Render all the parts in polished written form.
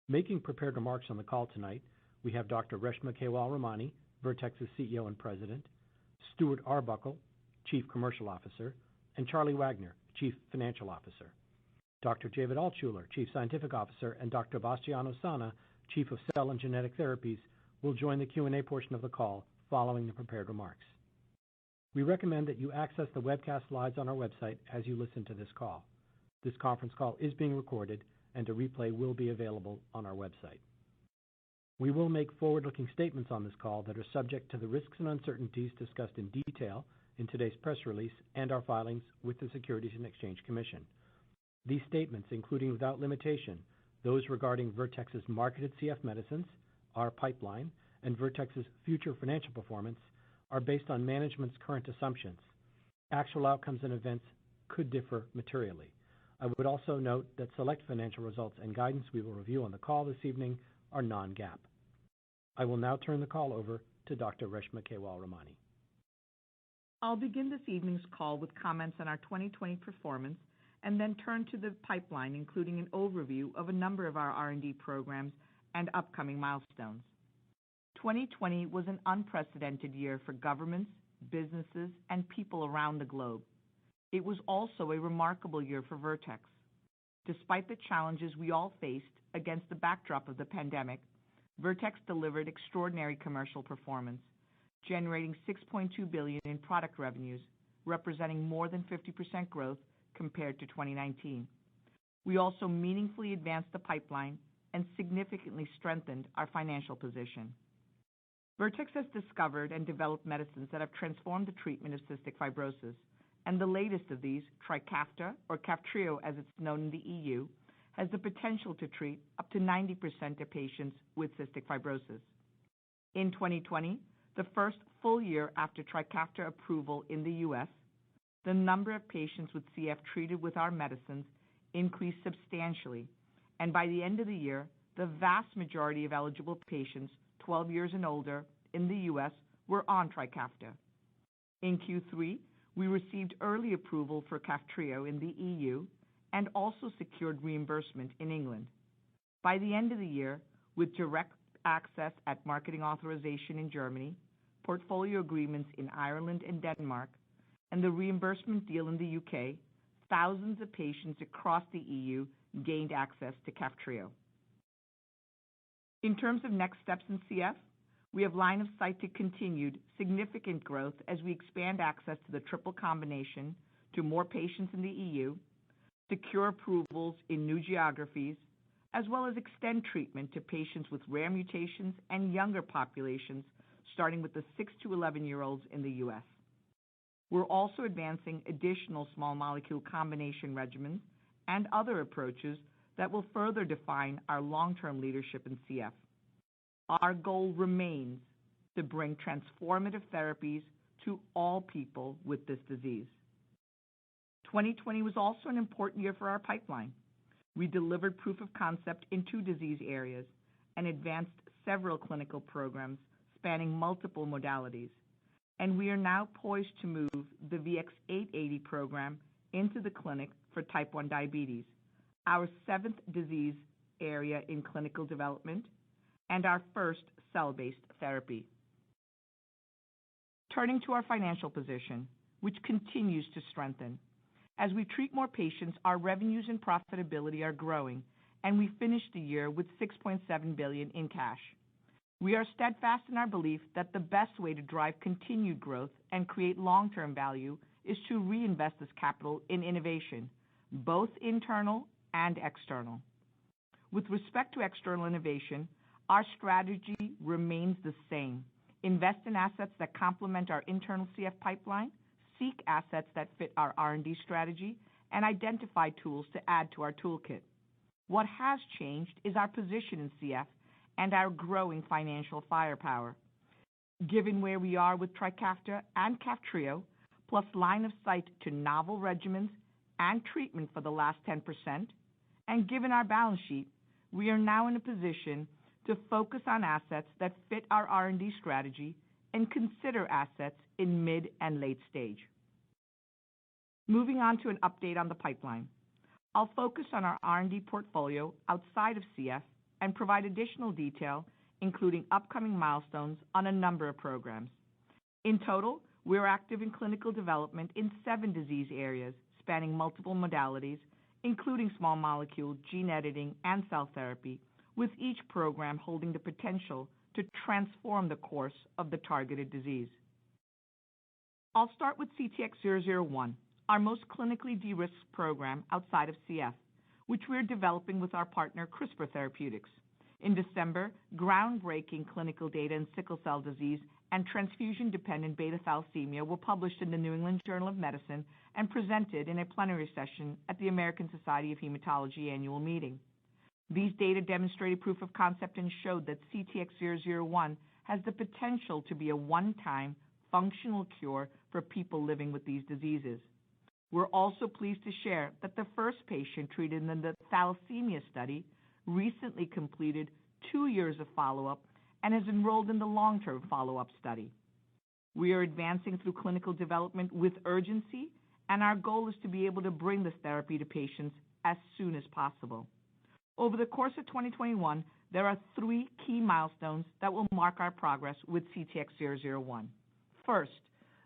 Making prepared remarks on the call tonight, we have Dr. Reshma Kewalramani, Vertex's CEO and President, Stuart Arbuckle, Chief Commercial Officer, and Charlie Wagner, Chief Financial Officer. Dr. David Altshuler, Chief Scientific Officer, and Dr. Bastiano Sanna, Chief of Cell and Genetic Therapies, will join the Q&A portion of the call following the prepared remarks. We recommend that you access the webcast slides on our website as you listen to this call. This conference call is being recorded, and a replay will be available on our website. We will make forward-looking statements on this call that are subject to the risks and uncertainties discussed in detail in today's press release and our filings with the Securities and Exchange Commission. These statements, including without limitation, those regarding Vertex's marketed CF medicines, our pipeline, and Vertex's future financial performance, are based on management's current assumptions. Actual outcomes and events could differ materially. I would also note that select financial results and guidance we will review on the call this evening are non-GAAP. I will now turn the call over to Dr. Reshma Kewalramani. I'll begin this evening's call with comments on our 2020 performance and then turn to the pipeline, including an overview of a number of our R&D programs and upcoming milestones. 2020 was an unprecedented year for governments, businesses, and people around the globe. It was also a remarkable year for Vertex. Despite the challenges we all faced against the backdrop of the pandemic, Vertex delivered extraordinary commercial performance, generating $6.2 billion in product revenues, representing more than 50% growth compared to 2019. We also meaningfully advanced the pipeline and significantly strengthened our financial position. Vertex has discovered and developed medicines that have transformed the treatment of cystic fibrosis, and the latest of these, Trikafta, or Kaftrio as it's known in the EU, has the potential to treat up to 90% of patients with cystic fibrosis. In 2020, the first full year after Trikafta approval in the U.S., the number of patients with CF treated with our medicines increased substantially, and by the end of the year, the vast majority of eligible patients 12 years and older in the U.S. were on Trikafta. In Q3, we received early approval for Kaftrio in the EU and also secured reimbursement in England. By the end of the year, with direct access at marketing authorization in Germany, portfolio agreements in Ireland and Denmark, and the reimbursement deal in the UK, thousands of patients across the EU gained access to Kaftrio. In terms of next steps in CF, we have line of sight to continued significant growth as we expand access to the triple combination to more patients in the EU, secure approvals in new geographies, as well as extend treatment to patients with rare mutations and younger populations, starting with the 6 to 11-year-olds in the U.S. We're also advancing additional small molecule combination regimens and other approaches that will further define our long-term leadership in CF. Our goal remains to bring transformative therapies to all people with this disease. 2020 was also an important year for our pipeline. We delivered proof of concept in 2 disease areas and advanced several clinical programs spanning multiple modalities. And we are now poised to move the VX-880 program into the clinic for type 1 diabetes, our 7th disease area in clinical development, and our first cell-based therapy. Turning to our financial position, which continues to strengthen. As we treat more patients, our revenues and profitability are growing, and we finished the year with $6.7 billion in cash. We are steadfast in our belief that the best way to drive continued growth and create long-term value is to reinvest this capital in innovation, both internal and external. With respect to external innovation, our strategy remains the same. Invest in assets that complement our internal CF pipeline, seek assets that fit our R&D strategy, and identify tools to add to our toolkit. What has changed is our position in CF and our growing financial firepower. Given where we are with Trikafta and Kaftrio, plus line of sight to novel regimens and treatment for the last 10%, and given our balance sheet, we are now in a position to focus on assets that fit our R&D strategy and consider assets in mid and late stage. Moving on to an update on the pipeline. I'll focus on our R&D portfolio outside of CF and provide additional detail, including upcoming milestones on a number of programs. In total, we are active in clinical development in 7 disease areas spanning multiple modalities, including small molecule, gene editing, and cell therapy, with each program holding the potential to transform the course of the targeted disease. I'll start with CTX001, our most clinically de-risked program outside of CF, which we're developing with our partner CRISPR Therapeutics. In December, groundbreaking clinical data in sickle cell disease and transfusion-dependent beta thalassemia were published in the New England Journal of Medicine and presented in a plenary session at the American Society of Hematology annual meeting. These data demonstrated proof of concept and showed that CTX001 has the potential to be a one-time functional cure for people living with these diseases. We're also pleased to share that the first patient treated in the thalassemia study recently completed 2 years of follow-up and has enrolled in the long-term follow-up study. We are advancing through clinical development with urgency, and our goal is to be able to bring this therapy to patients as soon as possible. Over the course of 2021, there are 3 key milestones that will mark our progress with CTX001. First,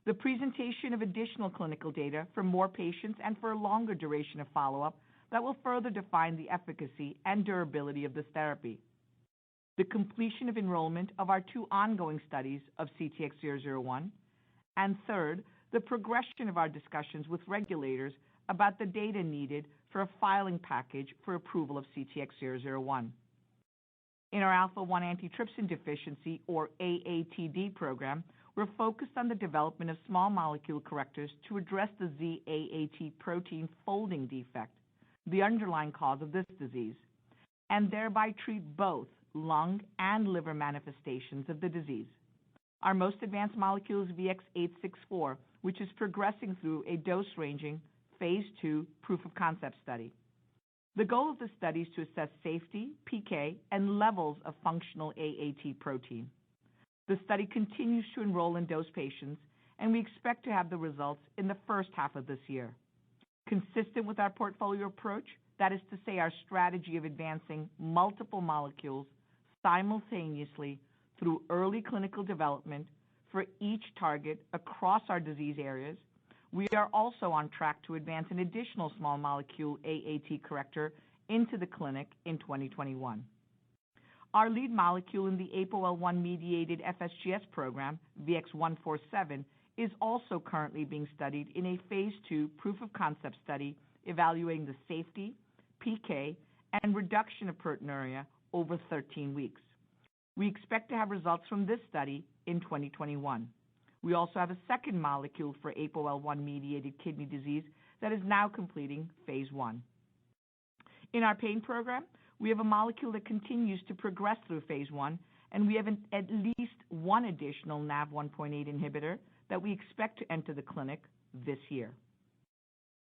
the presentation of additional clinical data for more patients and for a longer duration of follow-up that will further define the efficacy and durability of this therapy. The completion of enrollment of our 2 ongoing studies of CTX001. And third, the progression of our discussions with regulators about the data needed for a filing package for approval of CTX001. In our alpha-1 antitrypsin deficiency, or AATD program, we're focused on the development of small molecule correctors to address the Z-AAT protein folding defect, the underlying cause of this disease, and thereby treat both lung and liver manifestations of the disease. Our most advanced molecule is VX-864, which is progressing through a dose-ranging phase 2 proof-of-concept study. The goal of the study is to assess safety, PK, and levels of functional AAT protein. The study continues to enroll and dose patients, and we expect to have the results in the first half of this year. Consistent with our portfolio approach, that is to say our strategy of advancing multiple molecules simultaneously through early clinical development for each target across our disease areas, we are also on track to advance an additional small molecule AAT corrector into the clinic in 2021. Our lead molecule in the APOL1-mediated FSGS program, VX-147, is also currently being studied in a phase 2 proof-of-concept study evaluating the safety, PK, and reduction of proteinuria over 13 weeks. We expect to have results from this study in 2021. We also have a second molecule for APOL1-mediated kidney disease that is now completing phase 1. In our pain program, we have a molecule that continues to progress through phase 1, and we have at least one additional NaV1.8 inhibitor that we expect to enter the clinic this year.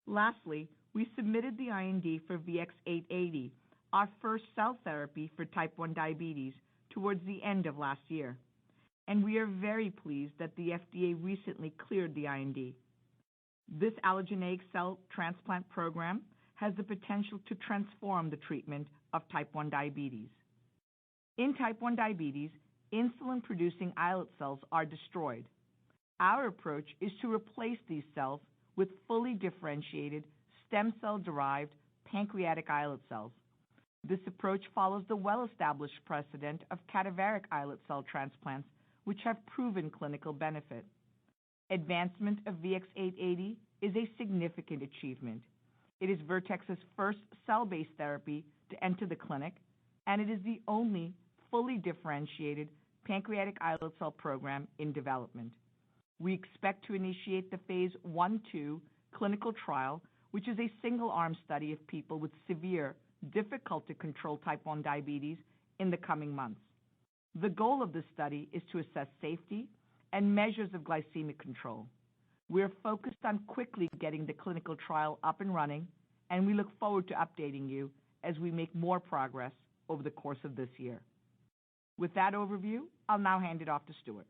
Lastly, we submitted the IND for VX-880, our first cell therapy for type 1 diabetes, towards the end of last year. And we are very pleased that the FDA recently cleared the IND. This allogeneic cell transplant program has the potential to transform the treatment of type 1 diabetes. In type 1 diabetes, insulin-producing islet cells are destroyed. Our approach is to replace these cells with fully differentiated stem cell-derived pancreatic islet cells. This approach follows the well-established precedent of cadaveric islet cell transplants, which have proven clinical benefit. Advancement of VX-880 is a significant achievement. It is Vertex's first cell-based therapy to enter the clinic, and it is the only fully differentiated pancreatic islet cell program in development. We expect to initiate the phase 1/2 clinical trial, which is a single-arm study of people with severe, difficult-to-control type 1 diabetes in the coming months. The goal of this study is to assess safety and measures of glycemic control. We are focused on quickly getting the clinical trial up and running, and we look forward to updating you as we make more progress over the course of this year. With that overview, I'll now hand it off to Stuart.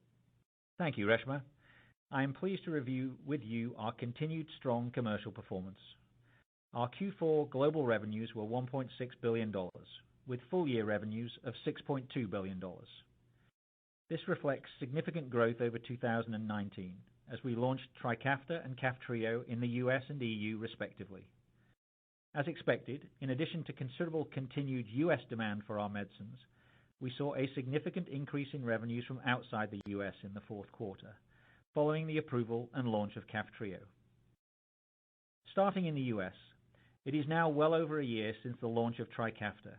Thank you, Reshma. I am pleased to review with you our continued strong commercial performance. Our Q4 global revenues were $1.6 billion, with full-year revenues of $6.2 billion. This reflects significant growth over 2019 as we launched Trikafta and Kaftrio in the US and EU respectively. As expected, in addition to considerable continued US demand for our medicines, we saw a significant increase in revenues from outside the US in the fourth quarter, following the approval and launch of Kaftrio. Starting in the US, it is now well over a year since the launch of Trikafta,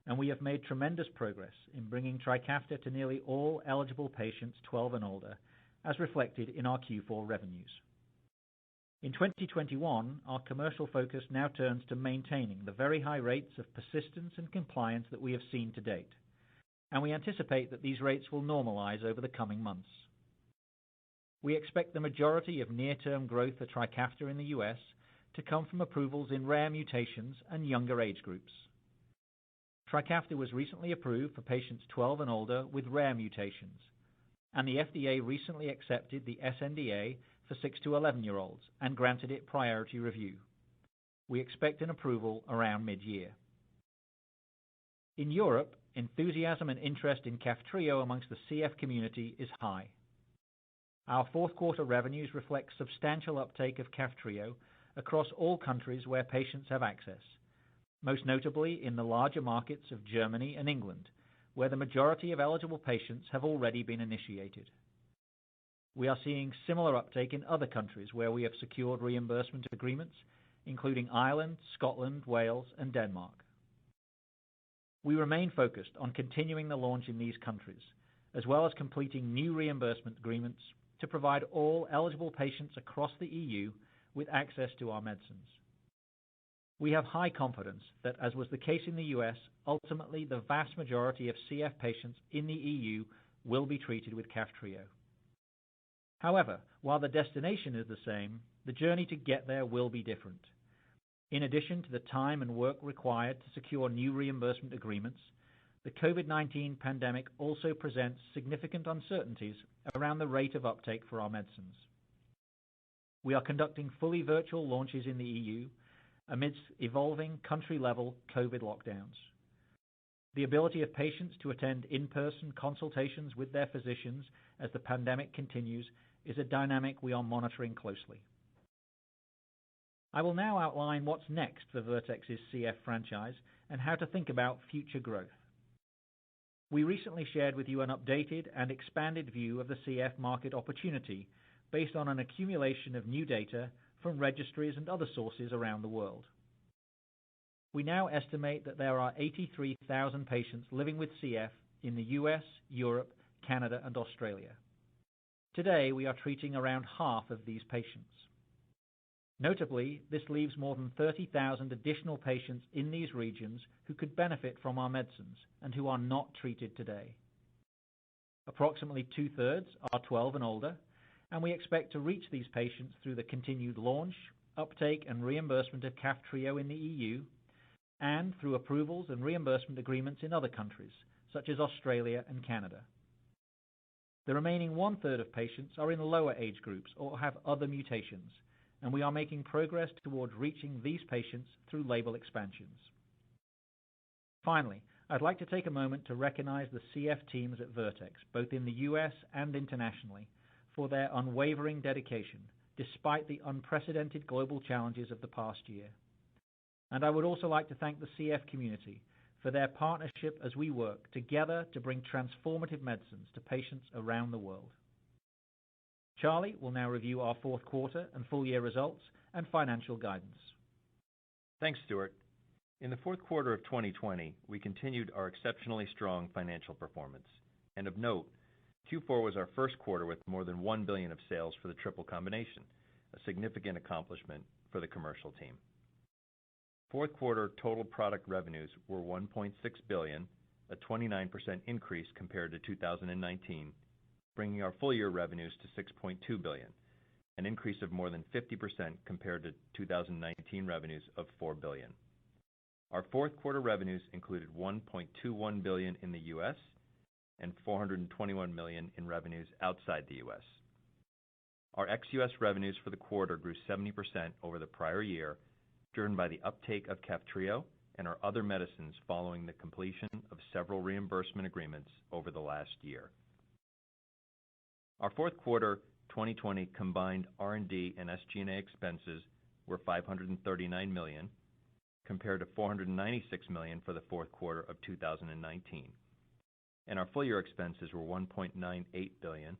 and we have made tremendous progress in bringing Trikafta to nearly all eligible patients 12 and older, as reflected in our Q4 revenues. In 2021, our commercial focus now turns to maintaining the very high rates of persistence and compliance that we have seen to date, and we anticipate that these rates will normalize over the coming months. We expect the majority of near-term growth for Trikafta in the US to come from approvals in rare mutations and younger age groups. Trikafta was recently approved for patients 12 and older with rare mutations, and the FDA recently accepted the sNDA for 6 to 11-year-olds and granted it priority review. We expect an approval around mid-year. In Europe, enthusiasm and interest in Kaftrio amongst the CF community is high. Our fourth quarter revenues reflect substantial uptake of Kaftrio across all countries where patients have access, most notably in the larger markets of Germany and England, where the majority of eligible patients have already been initiated. We are seeing similar uptake in other countries where we have secured reimbursement agreements, including Ireland, Scotland, Wales, and Denmark. We remain focused on continuing the launch in these countries, as well as completing new reimbursement agreements to provide all eligible patients across the EU with access to our medicines. We have high confidence that, as was the case in the US, ultimately the vast majority of CF patients in the EU will be treated with Kaftrio. However, while the destination is the same, the journey to get there will be different. In addition to the time and work required to secure new reimbursement agreements, the COVID-19 pandemic also presents significant uncertainties around the rate of uptake for our medicines. We are conducting fully virtual launches in the EU amidst evolving country-level COVID lockdowns. The ability of patients to attend in-person consultations with their physicians as the pandemic continues is a dynamic we are monitoring closely. I will now outline what's next for Vertex's CF franchise and how to think about future growth. We recently shared with you an updated and expanded view of the CF market opportunity based on an accumulation of new data from registries and other sources around the world. We now estimate that there are 83,000 patients living with CF in the US, Europe, Canada, and Australia. Today, we are treating around half of these patients. Notably, this leaves more than 30,000 additional patients in these regions who could benefit from our medicines and who are not treated today. Approximately two-thirds are 12 and older, and we expect to reach these patients through the continued launch, uptake, and reimbursement of Kaftrio in the EU, and through approvals and reimbursement agreements in other countries, such as Australia and Canada. The remaining one-third of patients are in lower age groups or have other mutations, and we are making progress towards reaching these patients through label expansions. Finally, I'd like to take a moment to recognize the CF teams at Vertex, both in the US and internationally, for their unwavering dedication, despite the unprecedented global challenges of the past year. And I would also like to thank the CF community for their partnership as we work together to bring transformative medicines to patients around the world. Charlie will now review our fourth quarter and full year results and financial guidance. Thanks, Stuart. In the fourth quarter of 2020, we continued our exceptionally strong financial performance. And of note, Q4 was our first quarter with more than $1 billion of sales for the triple combination, a significant accomplishment for the commercial team. Fourth quarter total product revenues were $1.6 billion, a 29% increase compared to 2019, bringing our full year revenues to $6.2 billion, an increase of more than 50% compared to 2019 revenues of $4 billion. Our fourth quarter revenues included $1.21 billion in the US and $421 million in revenues outside the US. Our ex-US revenues for the quarter grew 70% over the prior year, driven by the uptake of Kaftrio and our other medicines following the completion of several reimbursement agreements over the last year. Our fourth quarter 2020 combined R&D and SG&A expenses were $539 million, compared to $496 million for the fourth quarter of 2019. And our full-year expenses were $1.98 billion,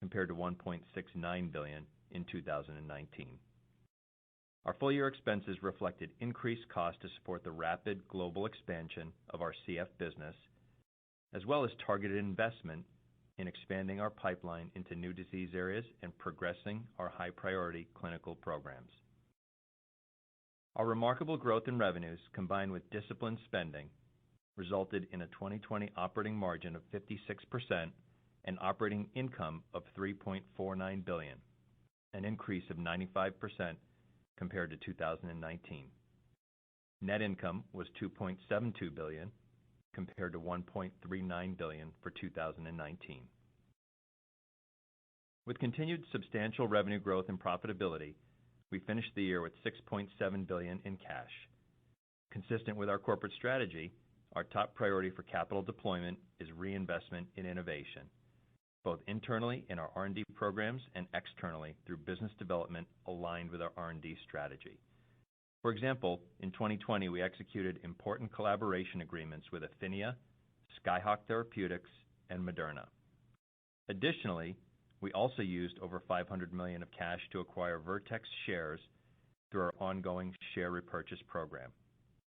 compared to $1.69 billion in 2019. Our full-year expenses reflected increased costs to support the rapid global expansion of our CF business, as well as targeted investment in expanding our pipeline into new disease areas and progressing our high-priority clinical programs. Our remarkable growth in revenues, combined with disciplined spending, resulted in a 2020 operating margin of 56% and operating income of $3.49 billion, an increase of 95% compared to 2019. Net income was $2.72 billion, compared to $1.39 billion for 2019. With continued substantial revenue growth and profitability, we finished the year with $6.7 billion in cash. Consistent with our corporate strategy, our top priority for capital deployment is reinvestment in innovation, both internally in our R&D programs and externally through business development aligned with our R&D strategy. For example, in 2020, we executed important collaboration agreements with Affinia, Skyhawk Therapeutics, and Moderna. Additionally, we also used over $500 million of cash to acquire Vertex shares through our ongoing share repurchase program.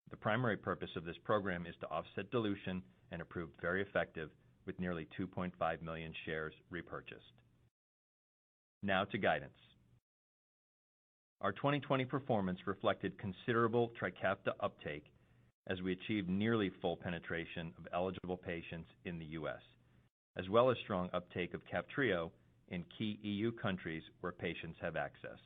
The primary purpose of this program is to offset dilution and it proved very effective with nearly 2.5 million shares repurchased. Now to guidance. Our 2020 performance reflected considerable Trikafta uptake as we achieved nearly full penetration of eligible patients in the U.S., as well as strong uptake of Kaftrio in key EU countries where patients have access.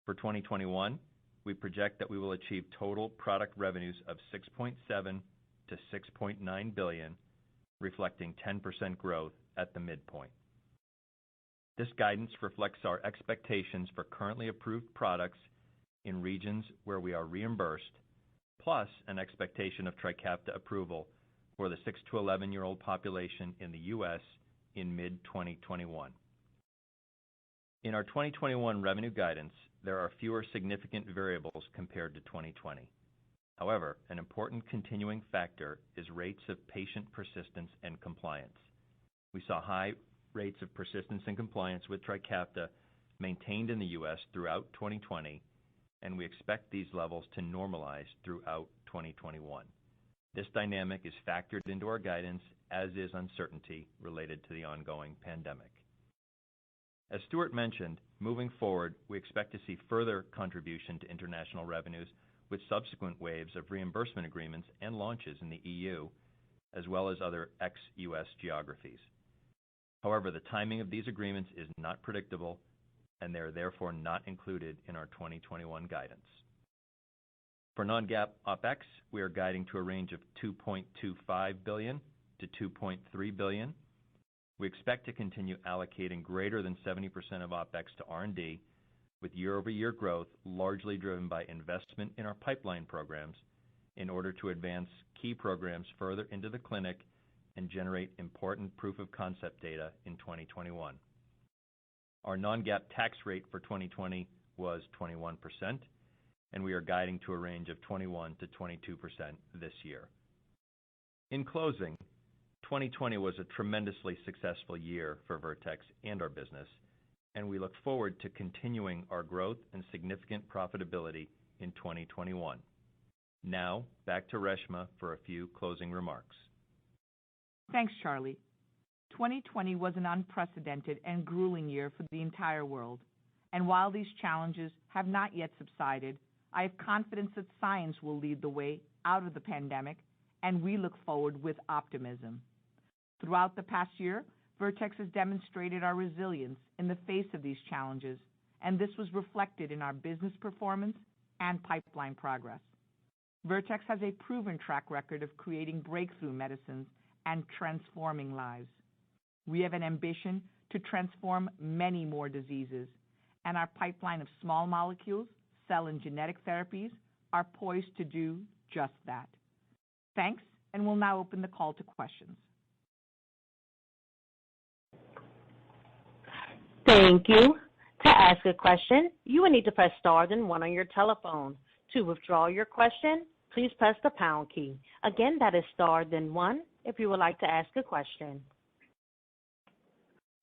For 2021, we project that we will achieve total product revenues of $6.7 to $6.9 billion, reflecting 10% growth at the midpoint. This guidance reflects our expectations for currently approved products in regions where we are reimbursed, plus an expectation of Trikafta approval for the 6 to 11-year-old population in the U.S. in mid-2021. In our 2021 revenue guidance, there are fewer significant variables compared to 2020. However, an important continuing factor is rates of patient persistence and compliance. We saw high rates of persistence and compliance with Trikafta maintained in the U.S. throughout 2020, and we expect these levels to normalize throughout 2021. This dynamic is factored into our guidance, as is uncertainty related to the ongoing pandemic. As Stuart mentioned, moving forward, we expect to see further contribution to international revenues with subsequent waves of reimbursement agreements and launches in the EU, as well as other ex-US geographies. However, the timing of these agreements is not predictable, and they are therefore not included in our 2021 guidance. For non-GAAP OpEx, we are guiding to a range of $2.25 billion to $2.3 billion. We expect to continue allocating greater than 70% of OpEx to R&D, with year-over-year growth largely driven by investment in our pipeline programs in order to advance key programs further into the clinic and generate important proof of concept data in 2021. Our non-GAAP tax rate for 2020 was 21%, and we are guiding to a range of 21 to 22% this year. In closing, 2020 was a tremendously successful year for Vertex and our business, and we look forward to continuing our growth and significant profitability in 2021. Now, back to Reshma for a few closing remarks. Thanks, Charlie. 2020 was an unprecedented and grueling year for the entire world. And while these challenges have not yet subsided, I have confidence that science will lead the way out of the pandemic, and we look forward with optimism. Throughout the past year, Vertex has demonstrated our resilience in the face of these challenges, and this was reflected in our business performance and pipeline progress. Vertex has a proven track record of creating breakthrough medicines and transforming lives. We have an ambition to transform many more diseases, and our pipeline of small molecules, cell and genetic therapies are poised to do just that. Thanks, and we'll now open the call to questions. Thank you. To ask a question, you will need to press star then one on your telephone. To withdraw your question, please press the pound key. Again, that is star then one if you would like to ask a question.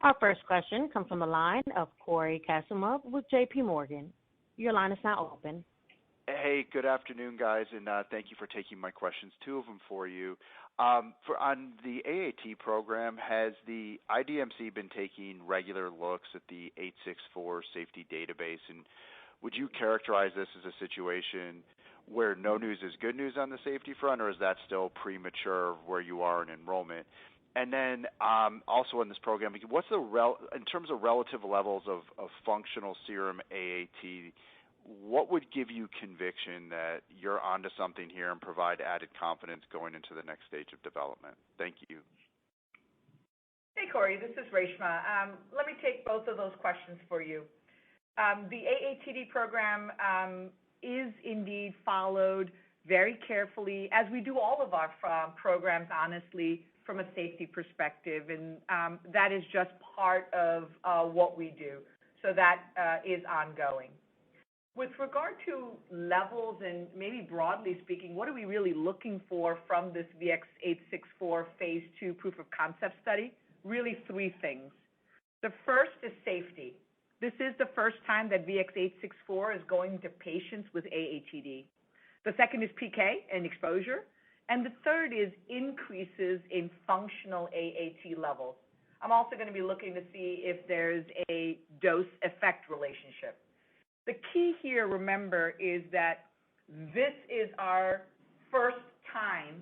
Our first question comes from the line of Cory Kasimov with J.P. Morgan. Your line is now open. Hey, good afternoon, guys, and thank you for taking my questions. Two of them for you. On the AAT program, has the IDMC been taking regular looks at the 864 safety database, and would you characterize this as a situation where no news is good news on the safety front, or is that still premature where you are in enrollment? And then also in this program, what's in terms of relative levels of functional serum AAT, what would give you conviction that you're onto something here and provide added confidence going into the next stage of development? Thank you. Hey, Corey, this is Reshma. Let me take both of those questions for you. The AATD program is indeed followed very carefully, as we do all of our programs, honestly, from a safety perspective, and that is just part of what we do. So that is ongoing. With regard to levels and maybe broadly speaking, what are we really looking for from this VX-864 phase 2 proof of concept study? Really three things. The first is safety. This is the first time that VX-864 is going to patients with AATD. The second is PK and exposure. And the third is increases in functional AAT levels. I'm also going to be looking to see if there's a dose-effect relationship. The key here, remember, is that this is our first time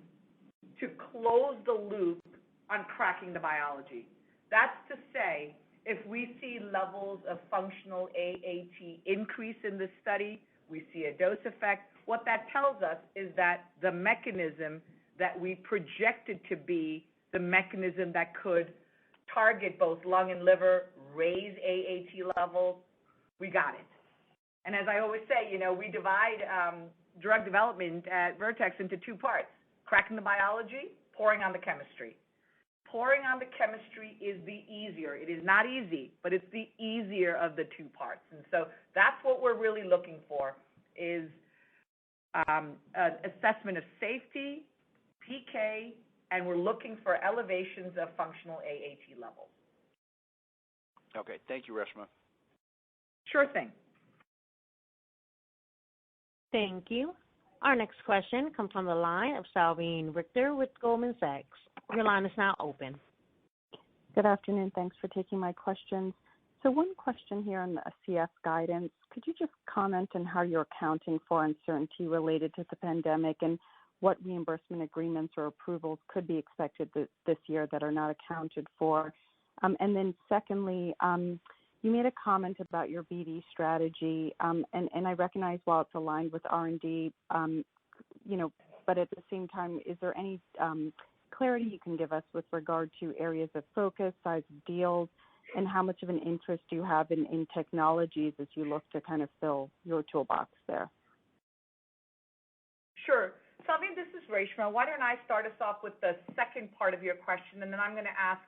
to close the loop on cracking the biology. That's to say, if we see levels of functional AAT increase in this study, we see a dose effect, what that tells us is that the mechanism that we projected to be the mechanism that could target both lung and liver, raise AAT levels, we got it. And as I always say, we divide drug development at Vertex into two parts, cracking the biology, pouring on the chemistry. Pouring on the chemistry is the easier. It is not easy, but it's the easier of the two parts. And so that's what we're really looking for is an assessment of safety, PK, and we're looking for elevations of functional AAT levels. Okay. Thank you, Reshma. Sure thing. Thank you. Our next question comes from the line of Salveen Richter with Goldman Sachs. Your line is now open. Good afternoon. Thanks for taking my questions. So one question here on the CF guidance. Could you just comment on how you're accounting for uncertainty related to the pandemic and what reimbursement agreements or approvals could be expected this year that are not accounted for? And then secondly, you made a comment about your BD strategy, and I recognize while it's aligned with R&D, but at the same time, is there any clarity you can give us with regard to areas of focus, size of deals, and how much of an interest do you have in technologies as you look to kind of fill your toolbox there? Sure. Salveen, this is Reshma. Why don't I start us off with the second part of your question, and then I'm going to ask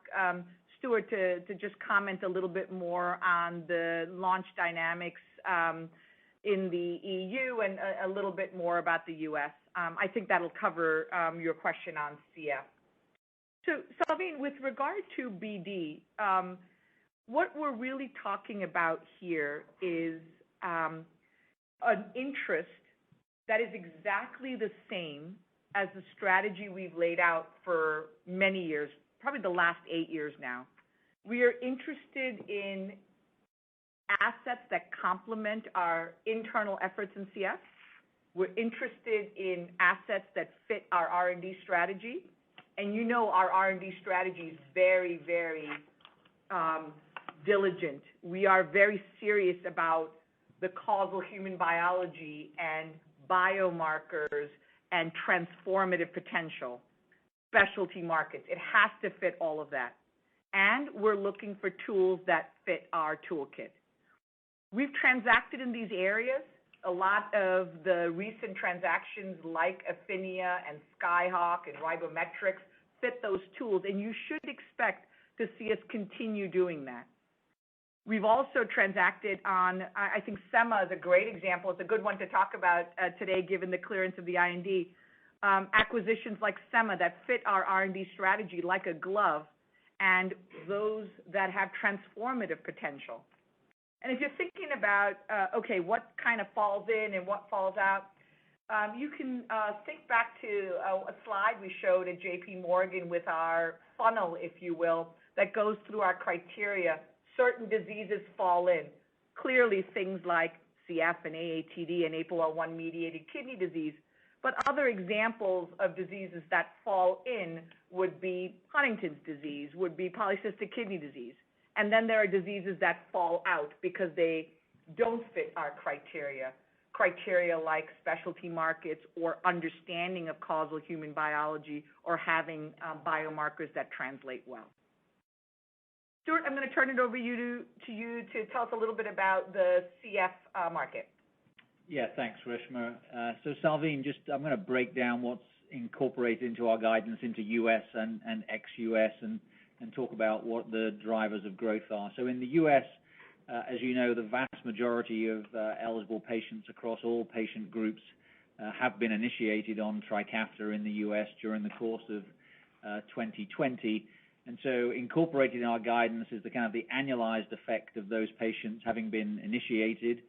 Stuart to just comment a little bit more on the launch dynamics in the EU and a little bit more about the U.S. I think that'll cover your question on CF. So, Salveen, with regard to BD, what we're really talking about here is an interest that is exactly the same as the strategy we've laid out for many years, probably the last 8 years now. We are interested in assets that complement our internal efforts in CF. We're interested in assets that fit our R&D strategy. And our R&D strategy is very, very diligent. We are very serious about the causal human biology and biomarkers and transformative potential, specialty markets. It has to fit all of that. And we're looking for tools that fit our toolkit. We've transacted in these areas A lot of the recent transactions like Affinia and Skyhawk and Ribometrics fit those tools, and you should expect to see us continue doing that. We've also transacted on, I think SEMA is a great example. It's a good one to talk about today given the clearance of the IND. Acquisitions like SEMA that fit our R&D strategy like a glove, and those that have transformative potential. And if you're thinking about, okay, what kind of falls in and what falls out, you can think back to a slide we showed at JP Morgan with our funnel, if you will, that goes through our criteria. Certain diseases fall in. Clearly things like CF and AATD and APOL1-mediated kidney disease. But other examples of diseases that fall in would be Huntington's disease, would be polycystic kidney disease. And then there are diseases that fall out because they don't fit our criteria like specialty markets or understanding of causal human biology or having biomarkers that translate well. Stuart, I'm going to turn it over to you to tell us a little bit about the CF market. Yeah, thanks, Reshma. So Salveen, I'm going to break down what's incorporated into our guidance into U.S. and ex-U.S. and talk about what the drivers of growth are. So in the U.S., as you know, the vast majority of eligible patients across all patient groups have been initiated on Trikafta in the U.S. during the course of 2020. And so incorporated in our guidance is the kind of the annualized effect of those patients having been initiated,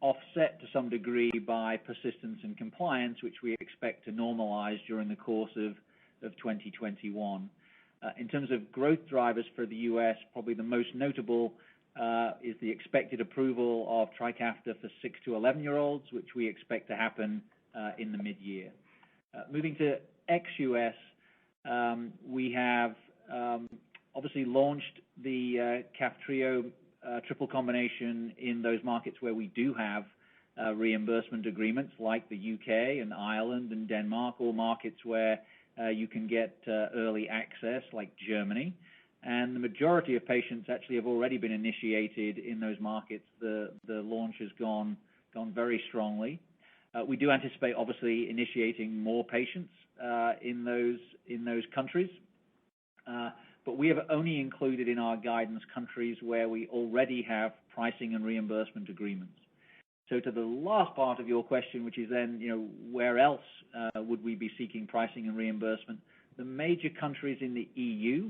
offset to some degree by persistence and compliance, which we expect to normalize during the course of 2021. In terms of growth drivers for the U.S., probably the most notable is the expected approval of Trikafta for 6 to 11-year-olds, which we expect to happen in the mid-year. Moving to ex-U.S., we have obviously launched the Kaftrio triple combination in those markets where we do have reimbursement agreements like the UK and Ireland and Denmark, all markets where you can get early access like Germany. And the majority of patients actually have already been initiated in those markets. The launch has gone very strongly. We do anticipate obviously initiating more patients in those countries. But we have only included in our guidance countries where we already have pricing and reimbursement agreements. So to the last part of your question, which is then, where else would we be seeking pricing and reimbursement? The major countries in the EU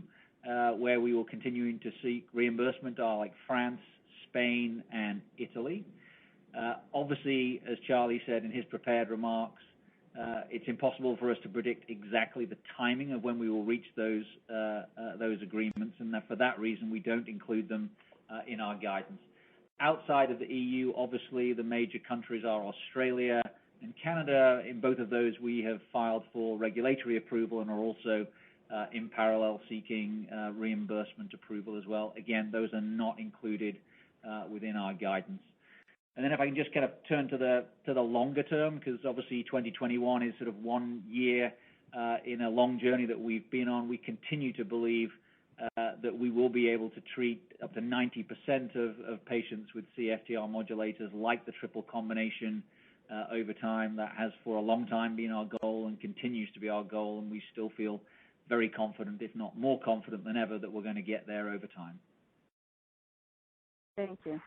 where we will continuing to seek reimbursement are like France, Spain, and Italy. Obviously, as Charlie said in his prepared remarks, it's impossible for us to predict exactly the timing of when we will reach those agreements, and for that reason, we don't include them in our guidance. Outside of the EU, obviously, the major countries are Australia and Canada. In both of those, we have filed for regulatory approval and are also in parallel seeking reimbursement approval as well. Again, those are not included within our guidance. And then if I can just kind of turn to the longer term, because obviously 2021 is sort of 1 year in a long journey that we've been on. We continue to believe that we will be able to treat up to 90% of patients with CFTR modulators like the triple combination over time. That has for a long time been our goal and continues to be our goal, and we still feel very confident, if not more confident than ever, that we're going to get there over time. Thank you.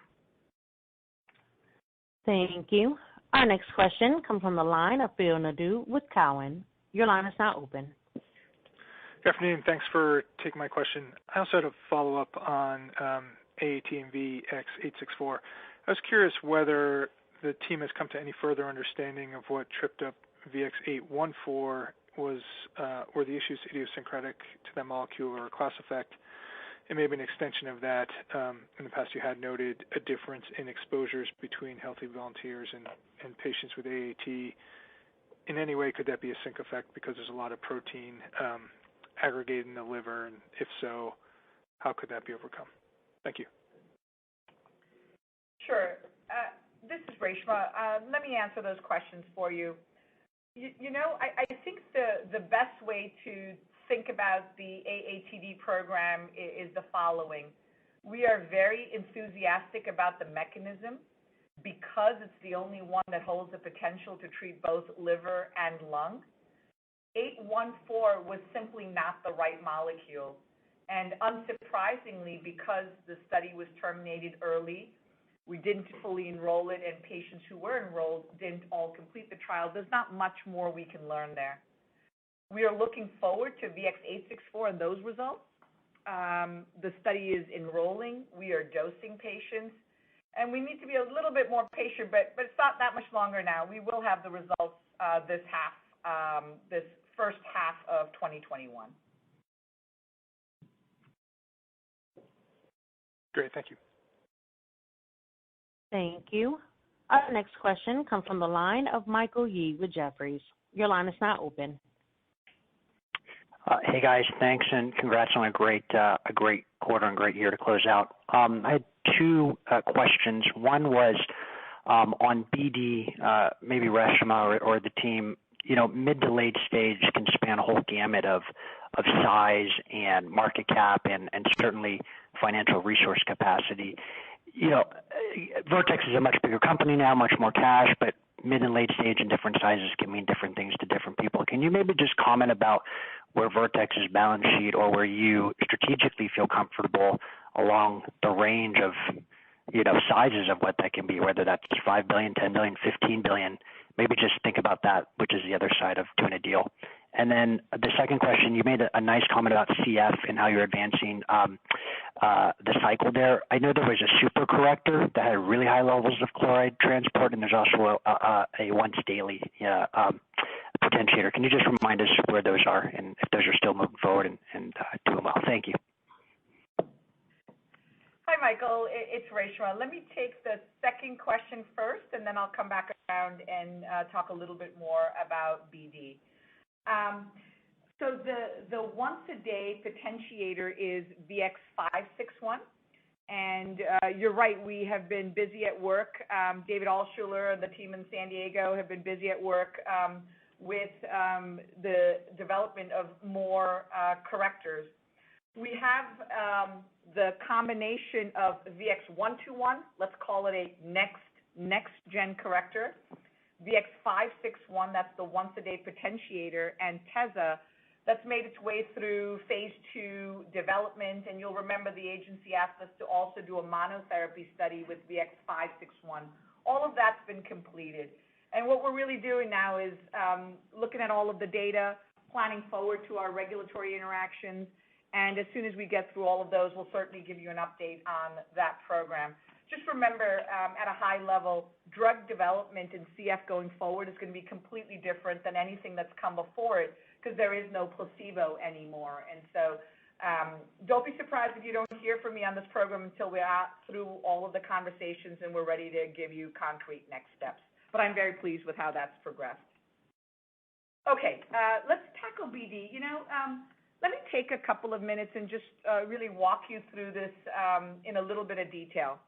Thank you. Our next question comes from the line of Phil Nadeau with Cowen. Your line is now open. Good afternoon. Thanks for taking my question. I also had a follow-up on AAT and VX-864. I was curious whether the team has come to any further understanding of what tripped up VX-814 was, or the issues idiosyncratic to that molecule or a class effect. And maybe an extension of that, in the past you had noted a difference in exposures between healthy volunteers and patients with AAT. In any way, could that be a sync effect because there's a lot of protein aggregated in the liver? And if so, how could that be overcome? Thank you. Sure. This is Reshma. Let me answer those questions for you. I think the best way to think about the AATD program is the following. We are very enthusiastic about the mechanism. because it's the only one that holds the potential to treat both liver and lung. 814 was simply not the right molecule. And unsurprisingly, because the study was terminated early, we didn't fully enroll it, and patients who were enrolled didn't all complete the trial. There's not much more we can learn there. We are looking forward to VX-864 and those results. The study is enrolling. We are dosing patients. And we need to be a little bit more patient, but it's not that much longer now. We will have the results this first half of 2021. Great, thank you. Thank you. Our next question comes from the line of Michael Yee with Jefferies. Your line is now open. Hey guys, thanks and congrats on a great quarter and great year to close out. I had two questions. One was on BD, maybe Reshma or the team. Mid to late stage can span a whole gamut of size and market cap and certainly financial resource capacity. Vertex is a much bigger company now, much more cash, but mid and late stage and different sizes can mean different things to different people. Can you maybe just comment about where Vertex's balance sheet or where you strategically feel comfortable along the range of sizes of what that can be, whether that's 5 billion, 10 billion, 15 billion? Maybe just think about that, which is the other side of doing a deal. And then the second question, you made a nice comment about CF and how you're advancing the cycle there. I know there was a super corrector that had really high levels of chloride transport, and there's also a once daily potentiator. Can you just remind us where those are and if those are still moving forward and doing well? Thank you. Hi, Michael. It's Reshma. Let me take the second question first, and then I'll come back around and talk a little bit more about BD. So the once-a-day potentiator is VX-561, and you're right, we have been busy at work. David Altshuler and the team in San Diego have been busy at work with the development of more correctors. We have the combination of VX-121, let's call it a next-gen corrector, VX-561, that's the once-a-day potentiator, and Teza, that's made its way through phase 2 development, and you'll remember the agency asked us to also do a monotherapy study with VX-561. All of that's been completed. And what we're really doing now is looking at all of the data, planning forward to our regulatory interactions, and as soon as we get through all of those, we'll certainly give you an update on that program. Just remember, at a high level, drug development in CF going forward is going to be completely different than anything that's come before it because there is no placebo anymore. And so don't be surprised if you don't hear from me on this program until we're through all of the conversations and we're ready to give you concrete next steps. But I'm very pleased with how that's progressed. Okay, let's tackle BD. Let me take a couple of minutes and just really walk you through this in a little bit of detail.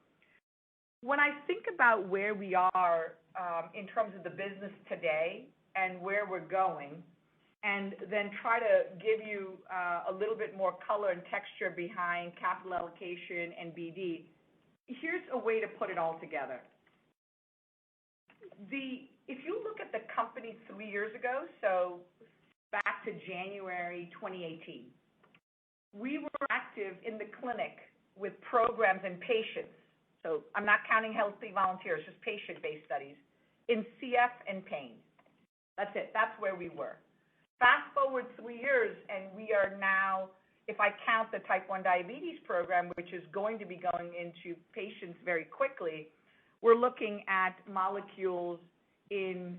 When I think about where we are in terms of the business today and where we're going, and then try to give you a little bit more color and texture behind capital allocation and BD, here's a way to put it all together. If you look at the company 3 years ago, so back to January 2018, we were active in the clinic with programs and patients. So I'm not counting healthy volunteers, just patient-based studies in CF and pain. That's it. That's where we were. Fast forward 3 years, and we are now, if I count the type 1 diabetes program, which is going to be going into patients very quickly, we're looking at molecules in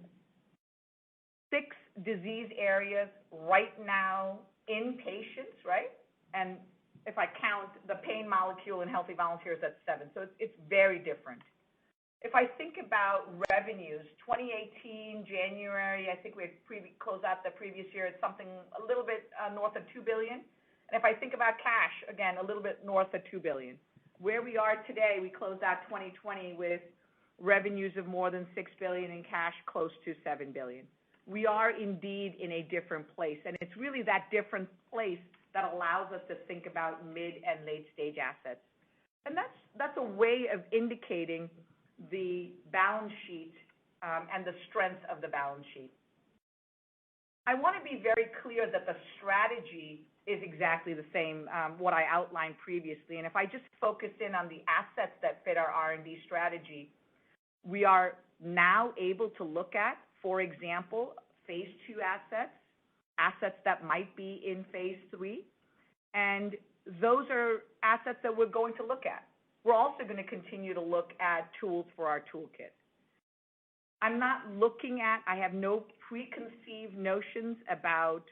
6 disease areas right now in patients, right? And if I count the pain molecule in healthy volunteers, that's 7. So it's very different. If I think about revenues, 2018, January, I think we had closed out the previous year at something a little bit north of $2 billion. And if I think about cash, again, a little bit north of $2 billion. Where we are today, we closed out 2020 with revenues of more than $6 billion and cash close to $7 billion. We are indeed in a different place, and it's really that different place that allows us to think about mid and late stage assets. And that's a way of indicating the balance sheet and the strength of the balance sheet. I want to be very clear that the strategy is exactly the same, what I outlined previously. And if I just focus in on the assets that fit our R&D strategy, we are now able to look at, for example, phase 2 assets that might be in phase 3, and those are assets that we're going to look at. We're also going to continue to look at tools for our toolkit. I have no preconceived notions about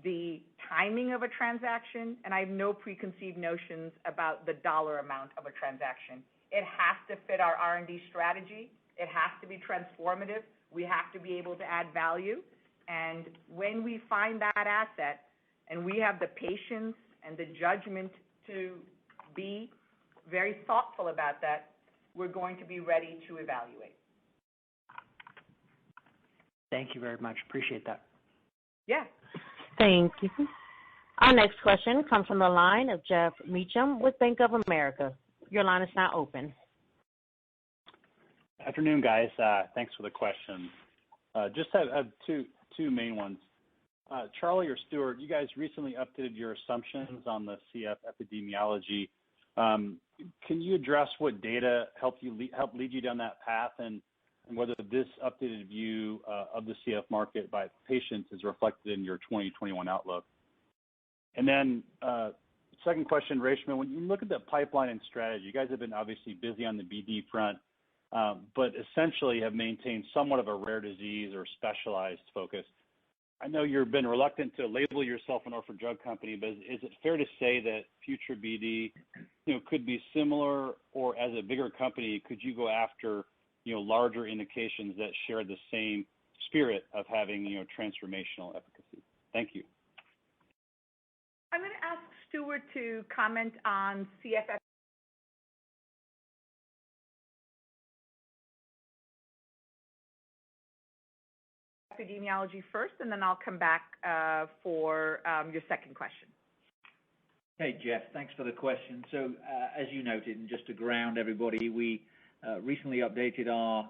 the timing of a transaction, and I have no preconceived notions about the dollar amount of a transaction. It has to fit our R&D strategy. It has to be transformative. We have to be able to add value. And when we find that asset and we have the patience and the judgment to be very thoughtful about that, we're going to be ready to evaluate. Thank you very much. Appreciate that. Yeah. Thank you. Our next question comes from the line of Jeff Meacham with Bank of America. Your line is now open. Afternoon, guys. Thanks for the question. Just have two main ones. Charlie or Stuart, you guys recently updated your assumptions on the CF epidemiology. Can you address what data helped lead you down that path, and whether this updated view of the CF market by patients is reflected in your 2021 outlook? And then second question, Reshma, when you look at the pipeline and strategy, you guys have been obviously busy on the BD front, but essentially have maintained somewhat of a rare disease or specialized focus. I know you've been reluctant to label yourself an orphan drug company, but is it fair to say that future BD, could be similar, or as a bigger company, could you go after, larger indications that share the same spirit of having, transformational efficacy? Thank you. I'm going to ask Stuart to comment on CF epidemiology first, and then I'll come back for your second question. Hey, Jeff, thanks for the question. So, as you noted, and just to ground everybody, we recently updated our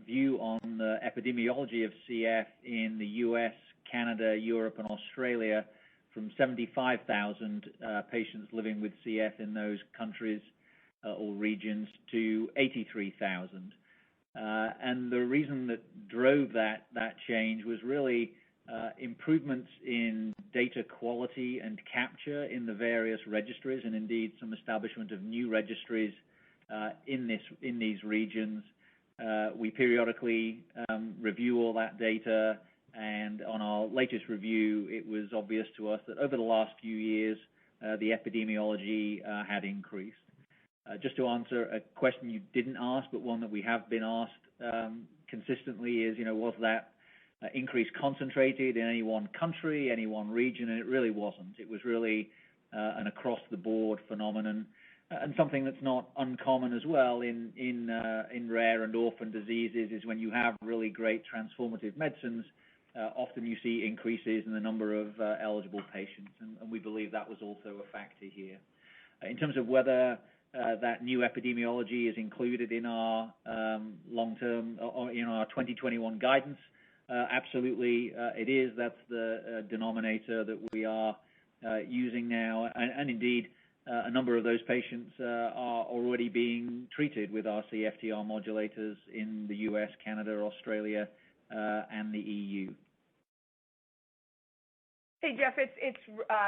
view on the epidemiology of CF in the U.S., Canada, Europe, and Australia from 75,000 patients living with CF in those countries or regions to 83,000. And the reason that drove that change was really improvements in data quality and capture in the various registries, and indeed some establishment of new registries in these regions. We periodically review all that data, and on our latest review, it was obvious to us that over the last few years, the epidemiology had increased. Just to answer a question you didn't ask, but one that we have been asked consistently is, was that increase concentrated in any one country, any one region? And it really wasn't. It was really an across-the-board phenomenon, and something that's not uncommon as well in rare and orphan diseases is when you have really great transformative medicines, often you see increases in the number of eligible patients, and we believe that was also a factor here. In terms of whether that new epidemiology is included in our long-term or in our 2021 guidance, absolutely it is. That's the denominator that we are using now, and indeed a number of those patients are already being treated with our CFTR modulators in the US, Canada, Australia, and the EU. Hey, Jeff, it's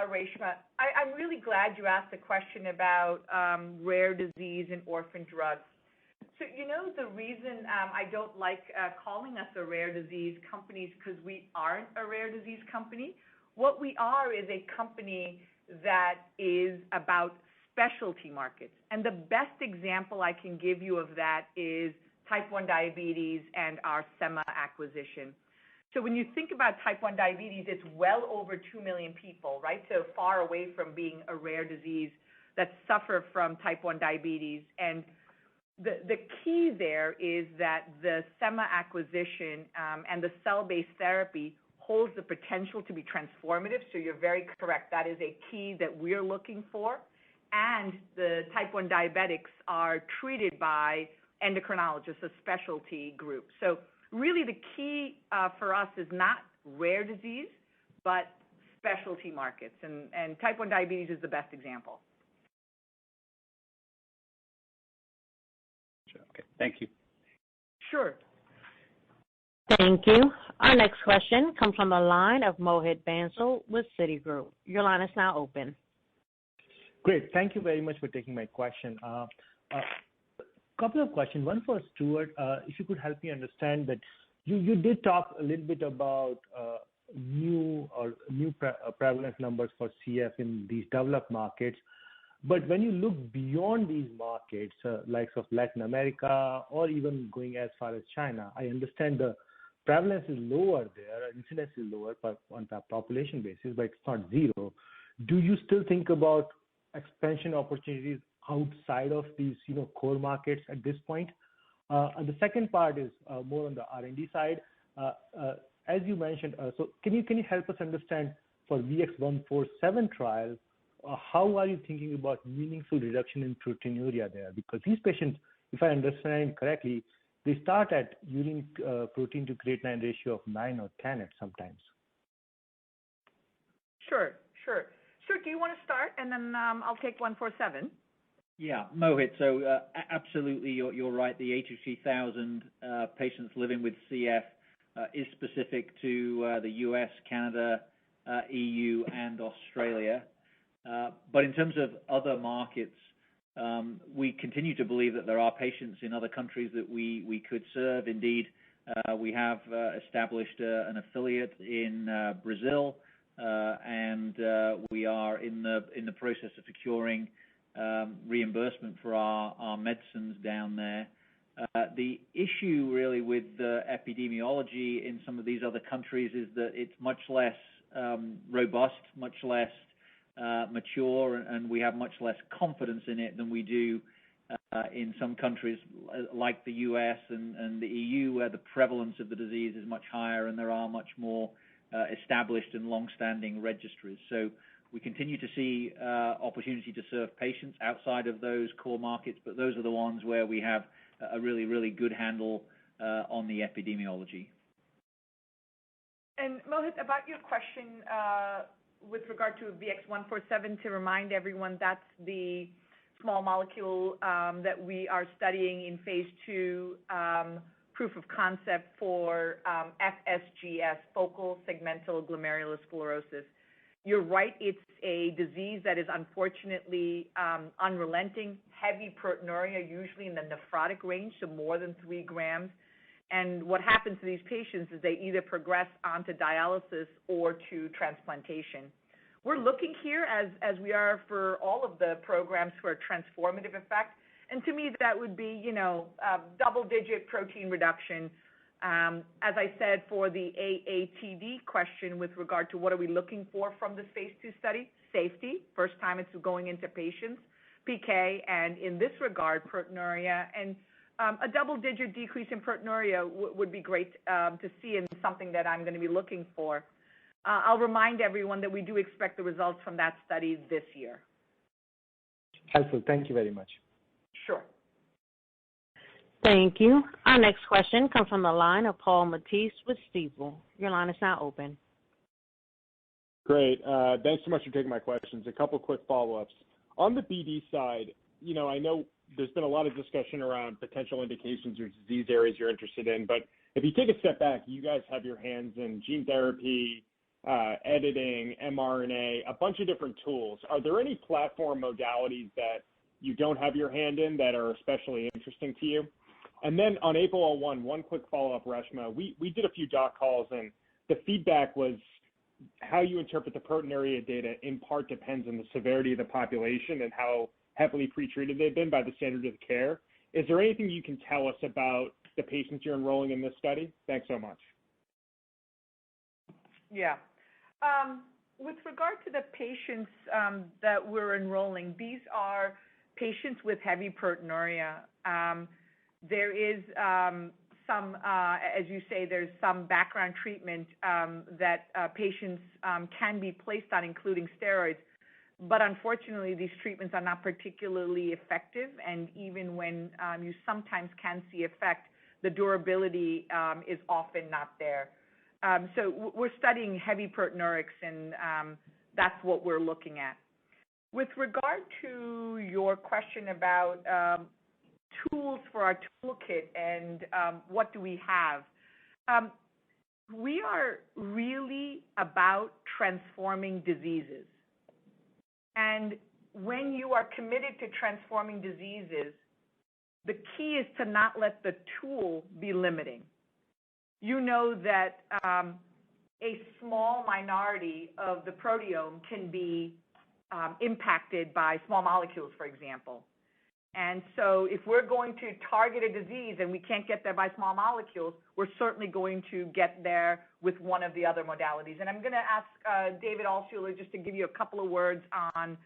Reshma. I'm really glad you asked the question about rare disease and orphan drugs. So, the reason I don't like calling us a rare disease company is because we aren't a rare disease company. What we are is a company that is about specialty markets. And the best example I can give you of that is type 1 diabetes and our SEMA acquisition. So when you think about type 1 diabetes, it's well over 2 million people, right? So far away from being a rare disease that suffer from type 1 diabetes. And the key there is that the SEMA acquisition and the cell-based therapy holds the potential to be transformative. So you're very correct. That is a key that we're looking for. And the type 1 diabetics are treated by endocrinologists, a specialty group. So really the key for us is not rare disease, but specialty markets. And type 1 diabetes is the best example. Okay, thank you. Sure. Thank you. Our next question comes from the line of Mohit Bansal with Citigroup. Your line is now open. Great. Thank you very much for taking my question. Couple of questions. One for Stuart. If you could help me understand that you did talk a little bit about new prevalence numbers for CF in these developed markets. But when you look beyond these markets, likes of Latin America or even going as far as China, I understand the prevalence is lower there, incidence is lower on the population basis, but it's not zero. Do you still think about expansion opportunities outside of these, core markets at this point? And the second part is more on the R&D side. As you mentioned, so can you help us understand for VX-147 trial, how are you thinking about meaningful reduction in proteinuria there? Because these patients, if I understand correctly, they start at urine protein to creatinine ratio of 9 or 10 at sometimes. Sure. Stuart, do you want to start, and then I'll take 147? Yeah, Mohit. So absolutely, you're right. The 83,000 patients living with CF is specific to the U.S., Canada, EU, and Australia. But in terms of other markets, we continue to believe that there are patients in other countries that we could serve. Indeed, we have established an affiliate in Brazil, and we are in the process of securing reimbursement for our medicines down there. The issue really with the epidemiology in some of these other countries is that it's much less robust, much less mature, and we have much less confidence in it than we do in some countries like the US and the EU, where the prevalence of the disease is much higher and there are much more established and long-standing registries. So we continue to see opportunity to serve patients outside of those core markets, but those are the ones where we have a really, really good handle on the epidemiology. And Mohit, about your question with regard to VX-147, to remind everyone, that's the small molecule that we are studying in phase 2 proof of concept for FSGS, focal segmental glomerulosclerosis. You're right, it's a disease that is unfortunately unrelenting, heavy proteinuria, usually in the nephrotic range, so more than 3 grams. And what happens to these patients is they either progress onto dialysis or to transplantation. We're looking here, as we are for all of the programs, for a transformative effect. And to me, that would be, double-digit protein reduction. As I said, for the AATD question with regard to what are we looking for from this phase 2 study, safety, first time it's going into patients, PK, and in this regard, proteinuria. And a double-digit decrease in proteinuria would be great to see, and something that I'm going to be looking for. I'll remind everyone that we do expect the results from that study this year. Helpful. Thank you very much. Sure. Thank you. Our next question comes from the line of Paul Matteis with Stifel. Your line is now open. Great. Thanks so much for taking my questions. A couple quick follow-ups. On the BD side, I know there's been a lot of discussion around potential indications or disease areas you're interested in, but if you take a step back, you guys have your hands in gene therapy, editing, mRNA, a bunch of different tools. Are there any platform modalities that you don't have your hand in that are especially interesting to you? And then on APOL1, one quick follow-up, Reshma. We did a few doc calls, and the feedback was how you interpret the proteinuria data in part depends on the severity of the population and how heavily pretreated they've been by the standard of care. Is there anything you can tell us about the patients you're enrolling in this study? Thanks so much. Yeah. With regard to the patients that we're enrolling, these are patients with heavy proteinuria. There is some, as you say, there's some background treatment that patients can be placed on, including steroids. but unfortunately, these treatments are not particularly effective, and even when you sometimes can see effect, the durability is often not there. So we're studying heavy proteinurics, and that's what we're looking at. With regard to your question about tools for our toolkit and what do we have, we are really about transforming diseases. And when you are committed to transforming diseases, the key is to not let the tool be limiting. You know that a small minority of the proteome can be impacted by small molecules, for example. And so if we're going to target a disease and we can't get there by small molecules, we're certainly going to get there with one of the other modalities. And I'm going to ask David Altshuler just to give you a couple of words on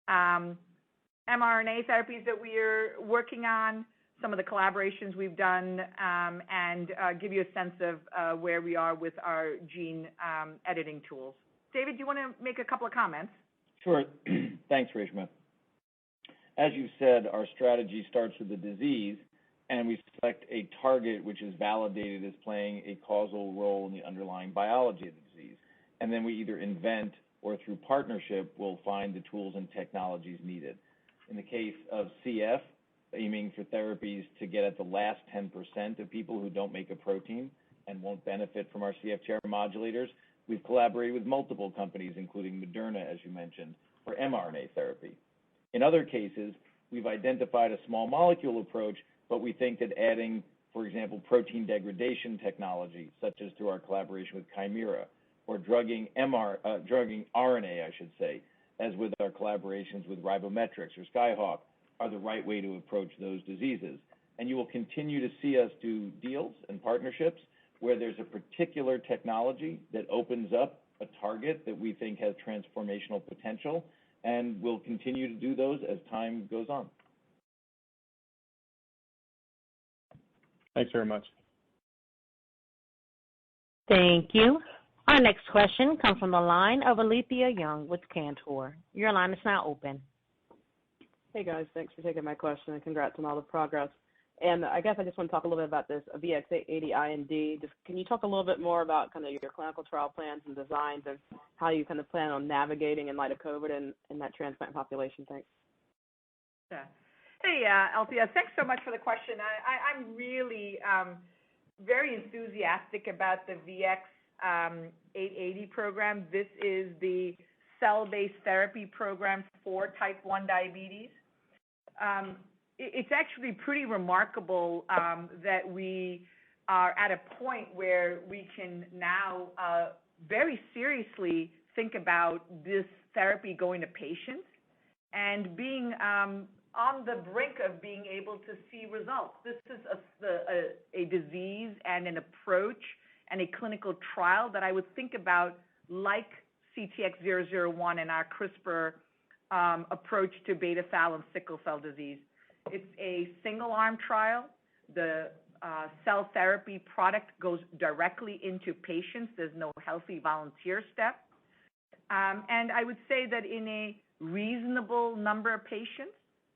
mRNA therapies that we are working on, some of the collaborations we've done, and give you a sense of where we are with our gene editing tools. David, do you want to make a couple of comments? Sure. Thanks, Reshma. As you said, our strategy starts with the disease, and we select a target which is validated as playing a causal role in the underlying biology of the disease. And then we either invent or through partnership will find the tools and technologies needed. In the case of CF, aiming for therapies to get at the last 10% of people who don't make a protein and won't benefit from our CFTR modulators, we've collaborated with multiple companies, including Moderna, as you mentioned, for mRNA therapy. In other cases, we've identified a small molecule approach, but we think that adding, for example, protein degradation technology, such as through our collaboration with Chimera, or drugging RNA, as with our collaborations with Ribometrix or Skyhawk, are the right way to approach those diseases. And you will continue to see us do deals and partnerships where there's a particular technology that opens up a target that we think has transformational potential, and we'll continue to do those as time goes on. Thanks very much. Thank you. Our next question comes from the line of Alethia Young with Cantor. Your line is now open. Hey guys, thanks for taking my question and congrats on all the progress. And I guess I just want to talk a little bit about this VX-880 IND. Just can you talk a little bit more about kind of your clinical trial plans and designs and how you kind of plan on navigating in light of COVID and that transplant population? Thanks. Yeah. Hey, Althea, thanks so much for the question. I'm really very enthusiastic about the VX-880 program. This is the cell-based therapy program for type 1 diabetes. It's actually pretty remarkable that we are at a point where we can now very seriously think about this therapy going to patients and being on the brink of being able to see results. This is a disease and an approach and a clinical trial that I would think about like CTX001 and our CRISPR approach to beta thal and sickle cell disease. It's a single-arm trial. The cell therapy product goes directly into patients. There's no healthy volunteer step. And I would say that in a reasonable number of patients,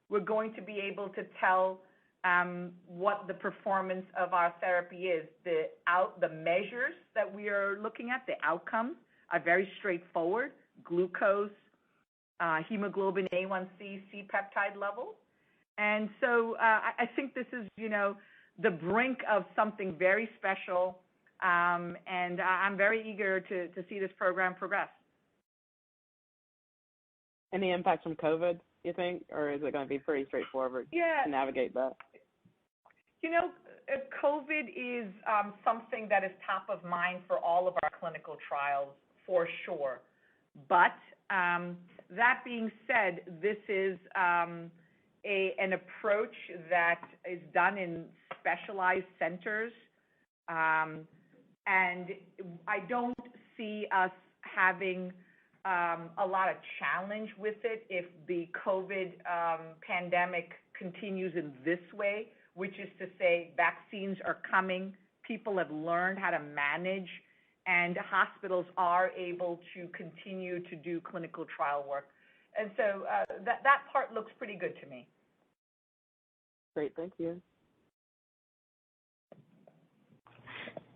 we're going to be able to tell what the performance of our therapy is. The measures that we are looking at, the outcomes, are very straightforward: glucose, hemoglobin A1C, C-peptide levels. And so I think this is, the brink of something very special, and I'm very eager to see this program progress. Any impact from COVID, you think, or is it going to be pretty straightforward to navigate that? COVID is something that is top of mind for all of our clinical trials, for sure. But that being said, this is an approach that is done in specialized centers, and I don't see us having a lot of challenge with it if the COVID pandemic continues in this way, which is to say vaccines are coming, people have learned how to manage, and hospitals are able to continue to do clinical trial work. And so that part looks pretty good to me. Great, thank you.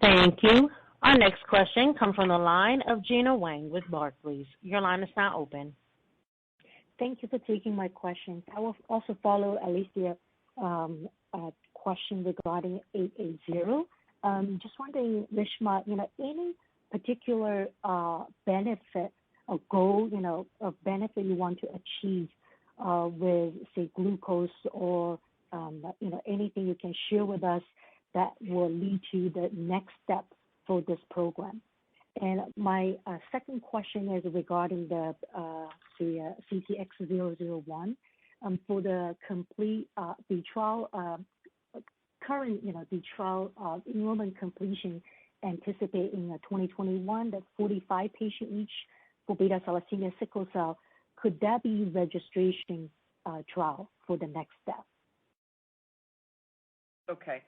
Thank you. Our next question comes from the line of Gena Wang with Barclays. Your line is now open. Thank you for taking my questions. I will also follow Alicia's question regarding 880. Just wondering, Reshma, any particular benefit or goal, of benefit you want to achieve with, say, glucose or, anything you can share with us that will lead to the next step for this program. And my second question is regarding the CTX001. For the complete the trial current the trial enrollment completion anticipating 2021. That's 45 patients each for beta thalassemia sickle cell. Could that be registration trial for the next step? Okay.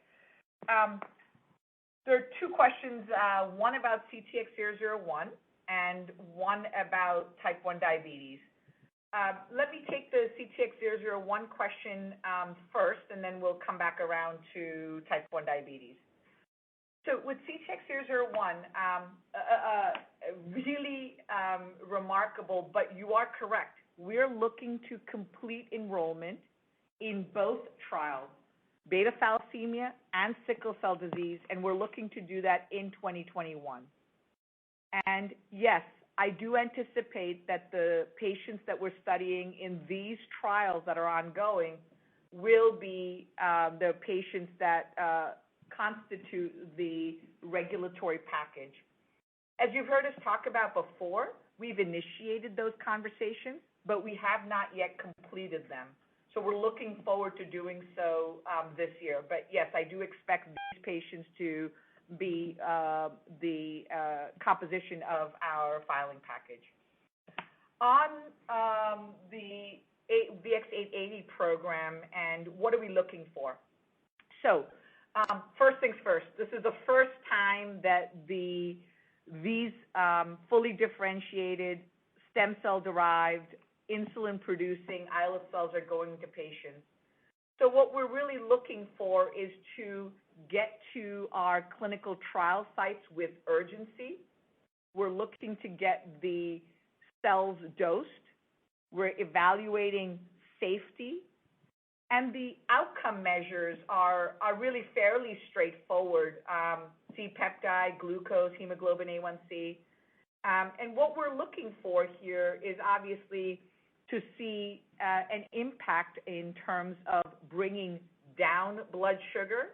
There are two questions, one about CTX001 and one about type 1 diabetes. Let me take the CTX001 question first, and then we'll come back around to type 1 diabetes. So with CTX001, really remarkable, but you are correct. We're looking to complete enrollment in both trials, beta thalassemia and sickle cell disease, and we're looking to do that in 2021. And yes, I do anticipate that the patients that we're studying in these trials that are ongoing will be the patients that constitute the regulatory package. As you've heard us talk about before, we've initiated those conversations, but we have not yet completed them. So we're looking forward to doing so this year. But yes, I do expect these patients to be the composition of our filing package. On the VX-880 program and what are we looking for? So first things first, this is the first time that these fully differentiated stem cell derived insulin-producing islet cells are going to patients. So what we're really looking for is to get to our clinical trial sites with urgency. We're looking to get the cells dosed. We're evaluating safety. And the outcome measures are really fairly straightforward. C-peptide, glucose, hemoglobin A1C. And what we're looking for here is obviously to see an impact in terms of bringing down blood sugar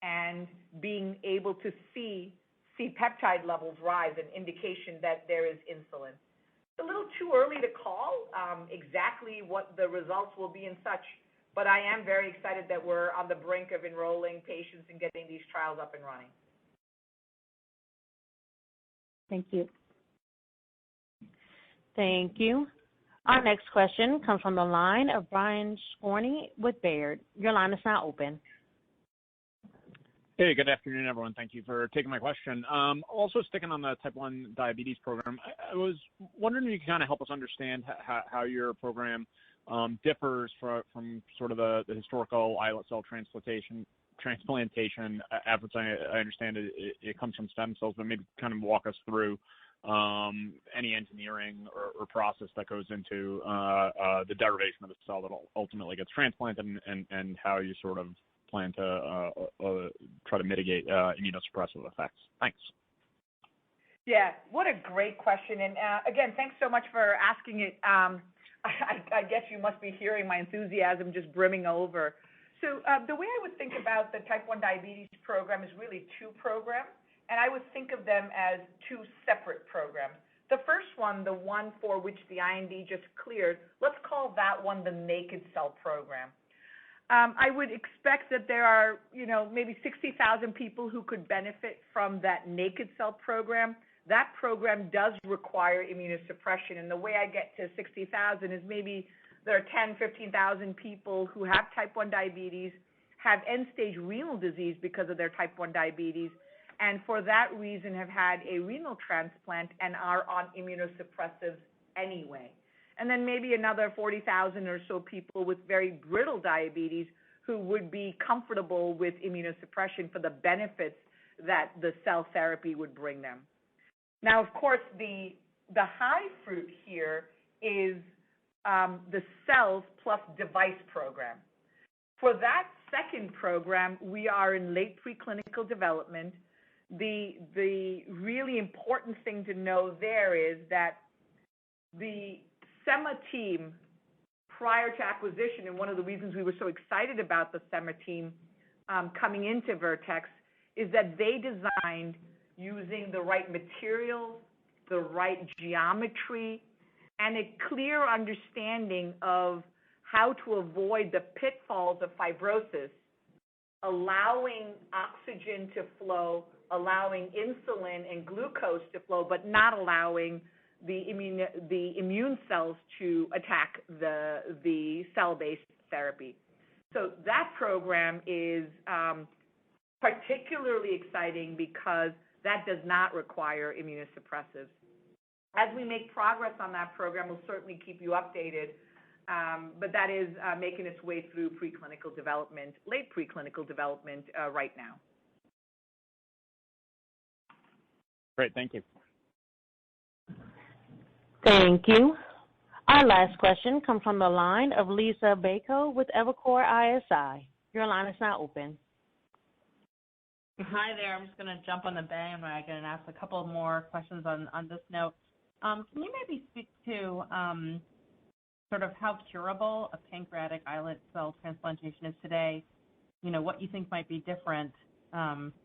and being able to see C-peptide levels rise, an indication that there is insulin. It's a little too early to call exactly what the results will be and such, but I am very excited that we're on the brink of enrolling patients and getting these trials up and running. Thank you. Thank you. Our next question comes from the line of Brian Skorney with Baird. Your line is now open. Hey, good afternoon, everyone. Thank you for taking my question. Also sticking on the type 1 diabetes program, I was wondering if you could kind of help us understand how your program differs from sort of the historical islet cell transplantation efforts. I understand it comes from stem cells, but maybe kind of walk us through any engineering or process that goes into the derivation of the cell that ultimately gets transplanted and how you sort of plan to try to mitigate immunosuppressive effects. Thanks. Yeah, what a great question. And again, thanks so much for asking it. I guess you must be hearing my enthusiasm just brimming over. So the way I would think about the type 1 diabetes program is really two programs, and I would think of them as two separate programs. The first one, the one for which the IND just cleared, let's call that one the naked cell program. I would expect that there are, maybe 60,000 people who could benefit from that naked cell program. That program does require immunosuppression, and the way I get to 60,000 is maybe there are 10,000, 15,000 people who have type 1 diabetes, have end-stage renal disease because of their type 1 diabetes, and for that reason have had a renal transplant and are on immunosuppressives anyway. and then maybe another 40,000 or so people with very brittle diabetes who would be comfortable with immunosuppression for the benefits that the cell therapy would bring them. Now, of course, the high fruit here is the cells plus device program. For that second program, we are in late preclinical development. The really important thing to know there is that the SEMA team, prior to acquisition, and one of the reasons we were so excited about the SEMA team coming into Vertex, is that they designed using the right materials, the right geometry, and a clear understanding of how to avoid the pitfalls of fibrosis, allowing oxygen to flow, allowing insulin and glucose to flow, but not allowing the immune cells to attack the cell-based therapy. So that program is particularly exciting because that does not require immunosuppressives. As we make progress on that program, we'll certainly keep you updated, but that is making its way through preclinical development, late preclinical development right now. Great, thank you. Thank you. Our last question comes from the line of Lisa Bako with Evercore ISI. Your line is now open. Hi there. I'm just going to jump on the bandwagon and ask a couple more questions on this note. Can you maybe speak to sort of how curable a pancreatic islet cell transplantation is today? You know, what you think might be different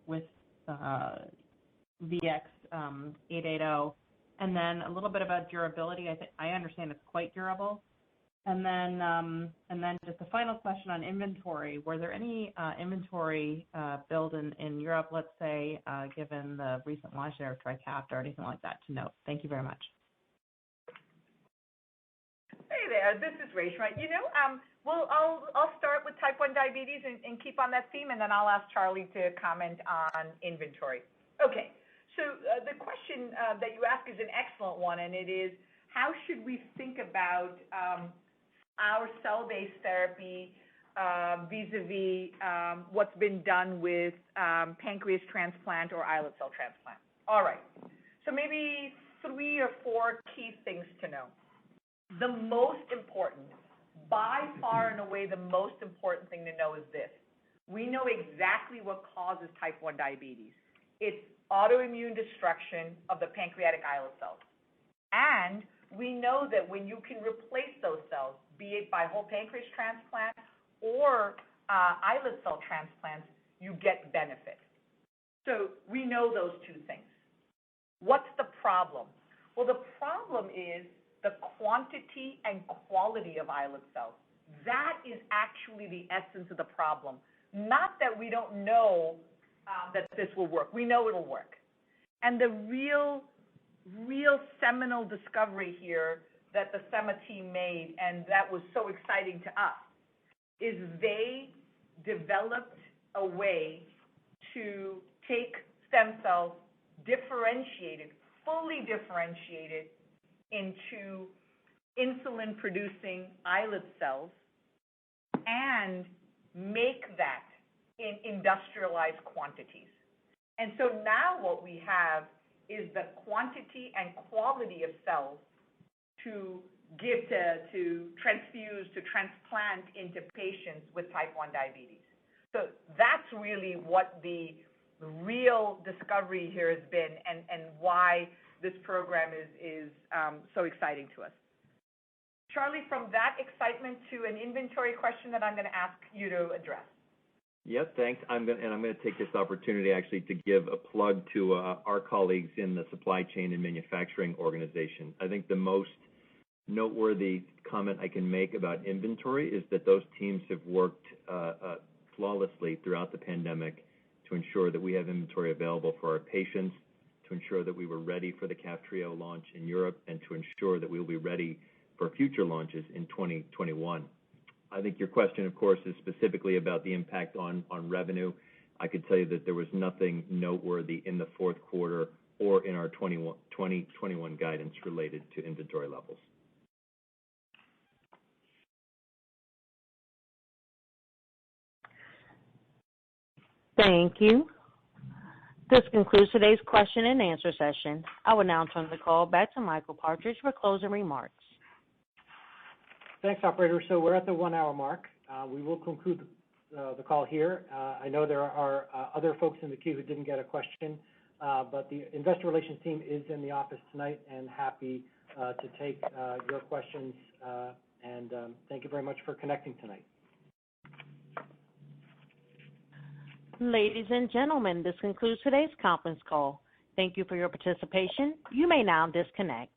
with VX-880, and then a little bit about durability. I understand it's quite durable. And then just a final question on inventory. Were there any inventory build in Europe, let's say, given the recent launch there of Trikafta or anything like that to note? Thank you very much. Hey there, this is Reshma. I'll start with type 1 diabetes and keep on that theme, and then I'll ask Charlie to comment on inventory. Okay, so the question that you ask is an excellent one, and it is, how should we think about our cell-based therapy vis-a-vis what's been done with pancreas transplant or islet cell transplant? All right, so maybe 3 or 4 key things to know. The most important, by far and away the most important thing to know is this. We know exactly what causes type 1 diabetes. It's autoimmune destruction of the pancreatic islet cells. And we know that when you can replace those cells, be it by whole pancreas transplant or islet cell transplants, you get benefit. So we know those 2 things. What's the problem? Well, the problem is the quantity and quality of islet cells. That is actually the essence of the problem. Not that we don't know that this will work. We know it'll work. And the real seminal discovery here that the SEMA team made, and that was so exciting to us, is they developed a way to take stem cells, differentiated, fully differentiated into insulin-producing islet cells, and make that in industrialized quantities. And so now what we have is the quantity and quality of cells to give to transfuse, to transplant into patients with type 1 diabetes. So that's really what the real discovery here has been, and why this program is so exciting to us. Charlie, from that excitement to an inventory question that I'm going to ask you to address. Yep, thanks. I'm going to take this opportunity actually to give a plug to our colleagues in the supply chain and manufacturing organization. I think the most noteworthy comment I can make about inventory is that those teams have worked flawlessly throughout the pandemic to ensure that we have inventory available for our patients, to ensure that we were ready for the Kaftrio launch in Europe, and to ensure that we will be ready for future launches in 2021. I think your question, of course, is specifically about the impact on revenue. I could tell you that there was nothing noteworthy in the fourth quarter or in our 2021 guidance related to inventory levels. Thank you. This concludes today's question and answer session. I will now turn the call back to Michael Partridge for closing remarks. Thanks, operator. So we're at the 1 hour mark. We will conclude the call here. I know there are other folks in the queue who didn't get a question, but the investor relations team is in the office tonight and happy to take your questions. And thank you very much for connecting tonight. Ladies and gentlemen, this concludes today's conference call. Thank you for your participation. You may now disconnect.